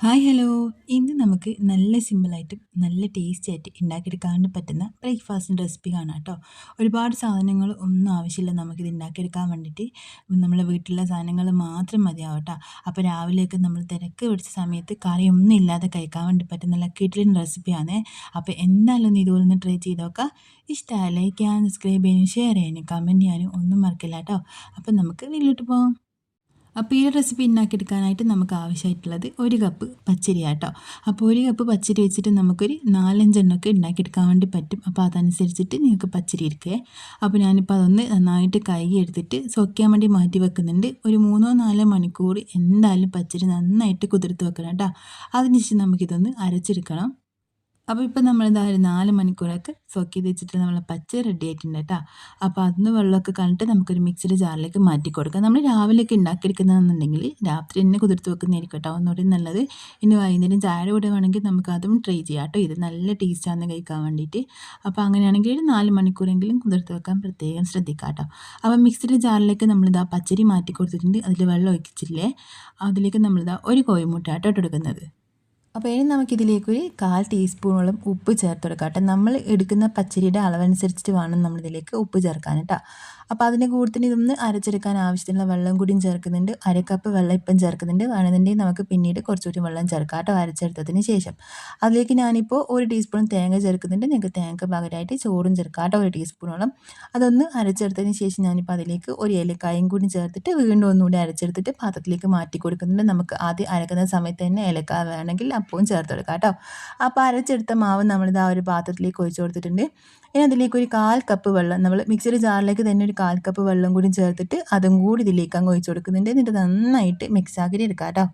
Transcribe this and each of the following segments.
Hi hello. ഇന്ന് നമുക്ക് നല്ല സിമ്പിളായിട്ട് നല്ല ടേസ്റ്റി ആയിട്ട് ഉണ്ടാക്കിയെടുക്കാൻ പറ്റുന്ന ബ്രേക്ക്ഫാസ്റ്റിൻ്റെ റെസിപ്പി കാണാം കേട്ടോ. ഒരുപാട് സാധനങ്ങൾ ഒന്നും ആവശ്യമില്ല നമുക്കിത് ഉണ്ടാക്കിയെടുക്കാൻ വേണ്ടിയിട്ട്. നമ്മളെ വീട്ടിലുള്ള സാധനങ്ങൾ മാത്രം മതിയാവും കേട്ടോ. അപ്പോൾ രാവിലെയൊക്കെ നമ്മൾ തിരക്ക് പിടിച്ച സമയത്ത് കറിയൊന്നും ഇല്ലാതെ കഴിക്കാൻ വേണ്ടി പറ്റുന്ന നല്ല കിടിലൻ റെസിപ്പിയാണ്. അപ്പോൾ എന്തായാലും ഒന്ന് ഇതുപോലെ ഒന്ന് ട്രൈ ചെയ്ത് നോക്കാം. ഇഷ്ടമായി ലൈക്ക് ചെയ്യാനും സബ്സ്ക്രൈബ് ചെയ്യാനും ഷെയർ ചെയ്യാനും കമൻറ്റ് ചെയ്യാനും ഒന്നും മറക്കില്ല കേട്ടോ. അപ്പോൾ നമുക്ക് വീട്ടിലോട്ട് പോകാം. അപ്പോൾ ഈ റെസിപ്പി ഉണ്ടാക്കിയെടുക്കാനായിട്ട് നമുക്ക് ആവശ്യമായിട്ടുള്ളത് ഒരു കപ്പ് പച്ചരി ആട്ടോ. അപ്പോൾ ഒരു കപ്പ് പച്ചരി വെച്ചിട്ട് നമുക്കൊരു 4-5 എണ്ണമൊക്കെ ഉണ്ടാക്കിയെടുക്കാൻ വേണ്ടി പറ്റും. അപ്പോൾ അതനുസരിച്ചിട്ട് നിങ്ങൾക്ക് പച്ചരി എടുക്കേ. അപ്പോൾ ഞാനിപ്പോൾ അതൊന്ന് നന്നായിട്ട് കഴുകി എടുത്തിട്ട് സോക്കാൻ വേണ്ടി മാറ്റി വെക്കുന്നുണ്ട്. ഒരു 3-4 മണിക്കൂർ എന്തായാലും പച്ചരി നന്നായിട്ട് കുതിർത്ത് വെക്കണം കേട്ടോ. അതിനുശേഷം നമുക്കിതൊന്ന് അരച്ചെടുക്കണം. അപ്പോൾ ഇപ്പോൾ നമ്മളിതാ ഒരു 4 മണിക്കൂറൊക്കെ സോക്ക് ചെയ്ത് വെച്ചിട്ട് നമ്മളെ പച്ച റെഡി ആയിട്ടുണ്ട് കേട്ടോ. അപ്പോൾ അതിന്ന് വെള്ളമൊക്കെ കളഞ്ഞിട്ട് നമുക്കൊരു മിക്സിയുടെ ജാറിലേക്ക് മാറ്റി കൊടുക്കാം. നമ്മൾ രാവിലെയൊക്കെ ഉണ്ടാക്കിയെടുക്കുന്നതെന്നുണ്ടെങ്കിൽ രാത്രി തന്നെ കുതിർത്ത് വെക്കുന്നതായിരിക്കും കേട്ടോ ഒന്നുകൂടി നല്ലത്. ഇനി വൈകുന്നേരം ചായയുടെ കൂടെ വേണമെങ്കിൽ നമുക്ക് അതും ട്രൈ ചെയ്യാം കേട്ടോ. ഇത് നല്ല ടേസ്റ്റാണ് കഴിക്കാൻ വേണ്ടിയിട്ട്. അപ്പോൾ അങ്ങനെയാണെങ്കിൽ ഒരു 4 മണിക്കൂറെങ്കിലും കുതിർത്ത് വെക്കാൻ പ്രത്യേകം ശ്രദ്ധിക്കാം കേട്ടോ. അപ്പോൾ മിക്സിയുടെ ജാറിലേക്ക് നമ്മളിതാ പച്ചരി മാറ്റി കൊടുത്തിട്ടുണ്ട്. അതിൽ വെള്ളം ഒഴിച്ചില്ലേ, അതിലേക്ക് നമ്മളിതാ ഒരു കോഴിമുട്ട കേട്ടോ ഇട്ടെടുക്കുന്നത്. അപ്പോൾ ഇനി നമുക്കിതിലേക്കൊരു 1/4 ടീസ്പൂണോളം ഉപ്പ് ചേർത്ത് കൊടുക്കാം കേട്ടോ. നമ്മൾ എടുക്കുന്ന പച്ചരിയുടെ അളവനുസരിച്ചിട്ട് വേണം നമ്മളിതിലേക്ക് ഉപ്പ് ചേർക്കാൻ കേട്ടോ. അപ്പോൾ അതിൻ്റെ കൂട്ടത്തിന് ഇതൊന്ന് അരച്ചെടുക്കാൻ ആവശ്യത്തിനുള്ള വെള്ളം കൂടിയും ചേർക്കുന്നുണ്ട്. 1/2 കപ്പ് വെള്ളം ഇപ്പം ചേർക്കുന്നുണ്ട്. വേണമെന്നുണ്ടെങ്കിൽ നമുക്ക് പിന്നീട് കുറച്ചുകൂടി വെള്ളം ചേർക്കാം കേട്ടോ അരച്ചെടുത്തതിന് ശേഷം. അതിലേക്ക് ഞാനിപ്പോൾ 1 ടീസ്പൂൺ തേങ്ങ ചേർക്കുന്നുണ്ട്. നിങ്ങൾക്ക് തേങ്ങയ്ക്ക് പകരമായിട്ട് ചോറും ചേർക്കാം കേട്ടോ 1 ടീസ്പൂണോളം. അതൊന്ന് അരച്ചെടുത്തതിന് ശേഷം ഞാനിപ്പോൾ അതിലേക്ക് ഒരു ഏലക്കായും കൂടി ചേർത്തിട്ട് വീണ്ടും ഒന്നുകൂടി അരച്ചെടുത്തിട്ട് പാത്രത്തിലേക്ക് മാറ്റി കൊടുക്കുന്നുണ്ട്. നമുക്ക് ആദ്യം അരക്കുന്ന സമയത്ത് തന്നെ ഏലക്ക വേണമെങ്കിൽ അപ്പവും ചേർത്ത് കൊടുക്കാം കേട്ടോ. അപ്പോൾ അരച്ചെടുത്ത മാവ് നമ്മളിത് ആ ഒരു പാത്രത്തിലേക്ക് ഒഴിച്ച് കൊടുത്തിട്ടുണ്ട്. ഇനി അതിലേക്ക് ഒരു 1/4 കപ്പ് വെള്ളം നമ്മൾ മിക്സിയുടെ ജാറിലേക്ക് തന്നെ ഒരു 1/4 കപ്പ് വെള്ളം കൂടി ചേർത്തിട്ട് അതും കൂടി ഇതിലേക്ക് അങ്ങ് ഒഴിച്ച് കൊടുക്കുന്നുണ്ട്. എന്നിട്ട് നന്നായിട്ട് മിക്സ് ആക്കിയിട്ട് എടുക്കാം കേട്ടോ.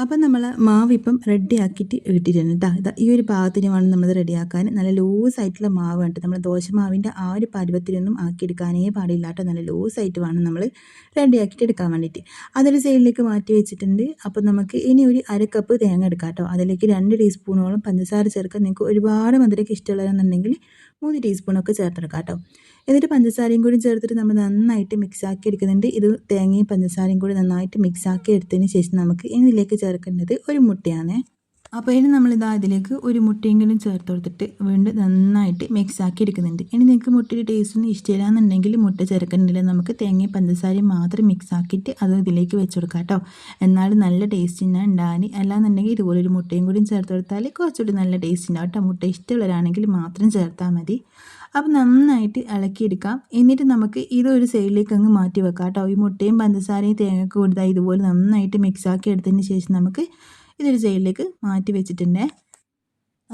അപ്പം നമ്മൾ മാവ് ഇപ്പം റെഡിയാക്കിയിട്ട് ഇട്ടിട്ടുണ്ട് കേട്ടോ. ഇതാ ഈ ഒരു പാകത്തിന് വേണം നമ്മൾ റെഡിയാക്കാൻ. നല്ല ലൂസായിട്ടുള്ള മാവ് വേണ്ട. നമ്മൾ ദോശമാവിൻ്റെ ആ ഒരു പരുവത്തിനൊന്നും ആക്കിയെടുക്കാനേ പാടില്ല കേട്ടോ. നല്ല ലൂസായിട്ട് വേണം നമ്മൾ റെഡിയാക്കിയിട്ട് എടുക്കാൻ വേണ്ടിയിട്ട്. അതൊരു സൈഡിലേക്ക് മാറ്റി വെച്ചിട്ടുണ്ട്. അപ്പോൾ നമുക്ക് ഇനി ഒരു 1/2 കപ്പ് തേങ്ങ എടുക്കാം കേട്ടോ. അതിലേക്ക് 2 ടീസ്പൂണോളം പഞ്ചസാര ചേർക്കാം. നിങ്ങൾക്ക് ഒരുപാട് മധുരമൊക്കെ ഇഷ്ടമുള്ളതെന്നുണ്ടെങ്കിൽ 3 ടീസ്പൂണൊക്കെ ചേർത്തെടുക്കാം കേട്ടോ. എന്നിട്ട് പഞ്ചസാരയും കൂടി ചേർത്തിട്ട് നമ്മൾ നന്നായിട്ട് മിക്സ് ആക്കി എടുക്കുന്നുണ്ട്. ഇത് തേങ്ങയും പഞ്ചസാരയും കൂടി നന്നായിട്ട് മിക്സ് ആക്കി എടുത്തതിന് ശേഷം നമുക്ക് ഇതിലേക്ക് ചേർക്കേണ്ടത് ഒരു മുട്ടയാണ്. അപ്പോൾ ഇനി നമ്മളിതാ ഇതിലേക്ക് ഒരു മുട്ടയെങ്കിലും ചേർത്ത് കൊടുത്തിട്ട് വീണ്ടും നന്നായിട്ട് മിക്സ് ആക്കി എടുക്കുന്നുണ്ട്. ഇനി നിങ്ങൾക്ക് മുട്ടയുടെ ടേസ്റ്റൊന്നും ഇഷ്ടമില്ല എന്നുണ്ടെങ്കിൽ മുട്ട ചേർക്കുന്നില്ല. നമുക്ക് തേങ്ങയും പഞ്ചസാരയും മാത്രം മിക്സ് ആക്കിയിട്ട് അത് ഇതിലേക്ക് വെച്ച് കൊടുക്കാം കേട്ടോ. എന്നാലും നല്ല ടേസ്റ്റ് തന്നെ ഉണ്ടാകാൻ. അല്ലാന്നുണ്ടെങ്കിൽ ഇതുപോലെ ഒരു മുട്ടയും കൂടി ചേർത്ത് കൊടുത്താൽ കുറച്ചുകൂടി നല്ല ടേസ്റ്റ് ഉണ്ടാവും കേട്ടോ. മുട്ട ഇഷ്ടമുള്ളവരാണെങ്കിൽ മാത്രം ചേർത്താൽ മതി. അപ്പോൾ നന്നായിട്ട് ഇളക്കിയെടുക്കാം. എന്നിട്ട് നമുക്ക് ഇതൊരു സൈഡിലേക്ക് അങ്ങ് മാറ്റി വെക്കാം കേട്ടോ. ഈ മുട്ടയും പഞ്ചസാരയും തേങ്ങയൊക്കെ കൊടുത്താൽ ഇതുപോലെ നന്നായിട്ട് മിക്സ് ആക്കി എടുത്തതിന് ശേഷം നമുക്ക് ഇതൊരു സൈഡിലേക്ക് മാറ്റി വെച്ചിട്ടുണ്ട്.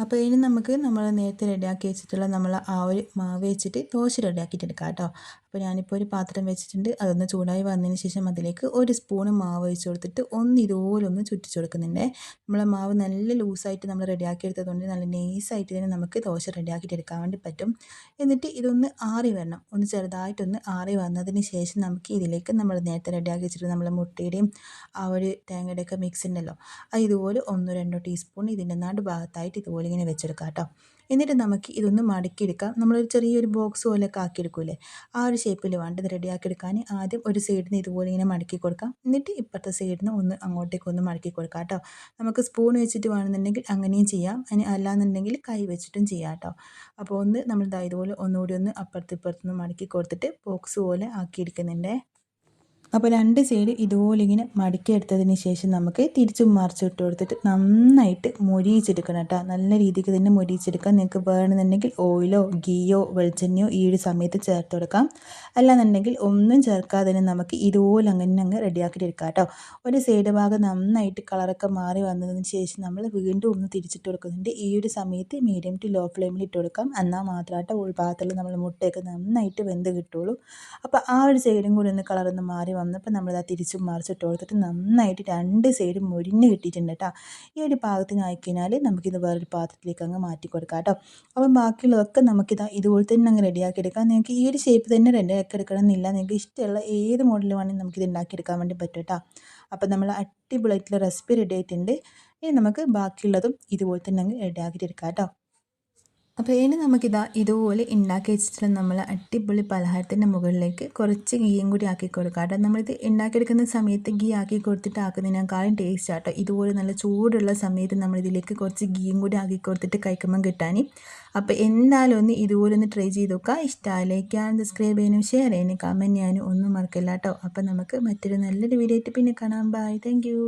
അപ്പോൾ ഇനി നമുക്ക് നമ്മൾ നേരത്തെ റെഡിയാക്കി വെച്ചിട്ടുള്ള നമ്മൾ ആ ഒരു മാവ് വെച്ചിട്ട് ദോശ റെഡിയാക്കിയിട്ട് എടുക്കാം കേട്ടോ. അപ്പോൾ ഞാനിപ്പോൾ ഒരു പാത്രം വെച്ചിട്ടുണ്ട്. അതൊന്ന് ചൂടായി വന്നതിന് ശേഷം അതിലേക്ക് ഒരു സ്പൂണ് മാവ് ഒഴിച്ച് കൊടുത്തിട്ട് ഇതുപോലെ ഒന്ന് ചുറ്റിച്ച് കൊടുക്കുന്നുണ്ട്. നമ്മളെ മാവ് നല്ല ലൂസായിട്ട് നമ്മൾ റെഡിയാക്കി എടുത്തതുകൊണ്ട് നല്ല നൈസായിട്ട് തന്നെ നമുക്ക് ദോശ റെഡിയാക്കിയിട്ട് എടുക്കാൻ വേണ്ടി പറ്റും. എന്നിട്ട് ഇതൊന്ന് ആറി വരണം. ഒന്ന് ചെറുതായിട്ടൊന്ന് ആറി വന്നതിന് ശേഷം നമുക്ക് ഇതിലേക്ക് നമ്മൾ നേരത്തെ റെഡിയാക്കി വെച്ചിട്ട് നമ്മൾ മുട്ടയുടെയും ആ ഒരു തേങ്ങയുടെയൊക്കെ മിക്സ് ഉണ്ടല്ലോ, അത് ഇതുപോലെ 1-2 ടീസ്പൂൺ ഇതിൻ്റെ നടുഭാഗത്തായിട്ട് ഇതുപോലെ ഇങ്ങനെ വെച്ചെടുക്കാം കേട്ടോ. എന്നിട്ട് നമുക്ക് ഇതൊന്ന് മടക്കിയെടുക്കാം. നമ്മളൊരു ചെറിയൊരു ബോക്സ് പോലെയൊക്കെ ആക്കിയെടുക്കൂലേ, ആ ഒരു ഷേപ്പിൽ വേണ്ട ഇത് റെഡിയാക്കിയെടുക്കാൻ. ആദ്യം ഒരു സൈഡിൽ നിന്ന് ഇതുപോലെ ഇങ്ങനെ മടക്കി കൊടുക്കാം. എന്നിട്ട് ഇപ്പുറത്തെ സൈഡിൽ നിന്ന് ഒന്ന് അങ്ങോട്ടേക്ക് ഒന്ന് മടക്കി കൊടുക്കാം കേട്ടോ. നമുക്ക് സ്പൂൺ വെച്ചിട്ട് വേണമെന്നുണ്ടെങ്കിൽ അങ്ങനെയും ചെയ്യാം. അതിന് അല്ലാന്നുണ്ടെങ്കിൽ കൈ വെച്ചിട്ടും ചെയ്യാം കേട്ടോ. അപ്പോൾ നമ്മൾ ഇതുപോലെ ഒന്നുകൂടി ഒന്ന് അപ്പുറത്ത് ഇപ്പുറത്തുനിന്ന് മടക്കി കൊടുത്തിട്ട് ബോക്സ് പോലെ ആക്കിയെടുക്കുന്നുണ്ട്. അപ്പോൾ 2 സൈഡ് ഇതുപോലെ ഇങ്ങനെ മടക്കി എടുത്തതിന് ശേഷം നമുക്ക് തിരിച്ചും മറിച്ചിട്ട് കൊടുത്തിട്ട് നന്നായിട്ട് മൊരിയിച്ചെടുക്കണം കേട്ടോ. നല്ല രീതിക്ക് തന്നെ മൊരിയിച്ചെടുക്കാം. നിങ്ങൾക്ക് വേണമെന്നുണ്ടെങ്കിൽ ഓയിലോ ഗീയോ വെളിച്ചെണ്ണയോ ഈ ഒരു സമയത്ത് ചേർത്ത് കൊടുക്കാം. അല്ലാന്നുണ്ടെങ്കിൽ ഒന്നും ചേർക്കാതെ തന്നെ നമുക്ക് ഇതുപോലെ അങ്ങ് റെഡിയാക്കിയിട്ട് എടുക്കാം കേട്ടോ. ഒരു സൈഡ് ഭാഗം നന്നായിട്ട് കളറൊക്കെ മാറി വന്നതിന് ശേഷം നമ്മൾ വീണ്ടും ഒന്ന് തിരിച്ചിട്ട് കൊടുക്കുന്നുണ്ട്. ഈ ഒരു സമയത്ത് മീഡിയം ടു ലോ ഫ്ലെയിമിൽ ഇട്ട് കൊടുക്കാം. എന്നാൽ മാത്രമായിട്ട് ഉൾഭാഗത്തിൽ നമ്മൾ മുട്ടയൊക്കെ നന്നായിട്ട് വെന്ത് കിട്ടുള്ളൂ. അപ്പോൾ ആ ഒരു സൈഡും കൂടി ഒന്ന് കളറൊന്ന് മാറി വന്നപ്പോൾ നമ്മളിതാ തിരിച്ചും മറിച്ചിട്ട് കൊടുത്തിട്ട് നന്നായിട്ട് 2 സൈഡും മൊരിഞ്ഞ് കിട്ടിയിട്ടുണ്ട് കേട്ടോ. ഈ ഒരു പാകത്തിന് ആയിക്കഴിഞ്ഞാൽ നമുക്കിത് വേറൊരു പാത്രത്തിലേക്ക് അങ്ങ് മാറ്റി കൊടുക്കാം കേട്ടോ. അപ്പം ബാക്കിയുള്ളതൊക്കെ നമുക്കിതാ ഇതുപോലെ തന്നെ അങ്ങ് റെഡിയാക്കി എടുക്കാം. നിങ്ങൾക്ക് ഈ ഒരു ഷേപ്പ് തന്നെ റെഡിയാക്കി എടുക്കണം എന്നില്ല. നിങ്ങൾക്ക് ഇഷ്ടമുള്ള ഏത് മോഡൽ വേണമെങ്കിൽ നമുക്കിത് ഉണ്ടാക്കിയെടുക്കാൻ വേണ്ടി പറ്റും കേട്ടോ. അപ്പം നമ്മൾ അടിപൊളിയായിട്ടുള്ള റെസിപ്പി റെഡി ആയിട്ടുണ്ട്. ഇനി നമുക്ക് ബാക്കിയുള്ളതും ഇതുപോലെ തന്നെ അങ്ങ് റെഡിയാക്കിയിട്ട് എടുക്കാം കേട്ടോ. അപ്പോൾ ഇനി നമുക്കിതാ ഇതുപോലെ ഉണ്ടാക്കി വെച്ചിട്ടുള്ള നമ്മൾ അടിപൊളി പലഹാരത്തിൻ്റെ മുകളിലേക്ക് കുറച്ച് ഗീയും കൂടി ആക്കി കൊടുക്കാം കേട്ടോ. നമ്മളിത് ഉണ്ടാക്കിയെടുക്കുന്ന സമയത്ത് ഗീ ആക്കി കൊടുത്തിട്ട് ആക്കുന്നതിനേക്കാളും ടേസ്റ്റ് ആട്ടോ. ഇതുപോലെ നല്ല ചൂടുള്ള സമയത്ത് നമ്മളിതിലേക്ക് കുറച്ച് ഗീയും കൂടി ആക്കി കൊടുത്തിട്ട് കഴിക്കുമ്പം കിട്ടാൻ. അപ്പോൾ എന്തായാലും ഒന്ന് ഇതുപോലെ ഒന്ന് ട്രൈ ചെയ്ത് നോക്കുക. ഇഷ്ടമായി ലൈക്ക് ചെയ്യാനും സബ്സ്ക്രൈബ് ചെയ്യാനും ഷെയർ ചെയ്യാനും കമൻറ്റ് ചെയ്യാനും ഒന്നും മറക്കില്ല കേട്ടോ. അപ്പോൾ നമുക്ക് മറ്റൊരു നല്ലൊരു വീഡിയോ ആയിട്ട് പിന്നെ കാണാം. Bye, thank U.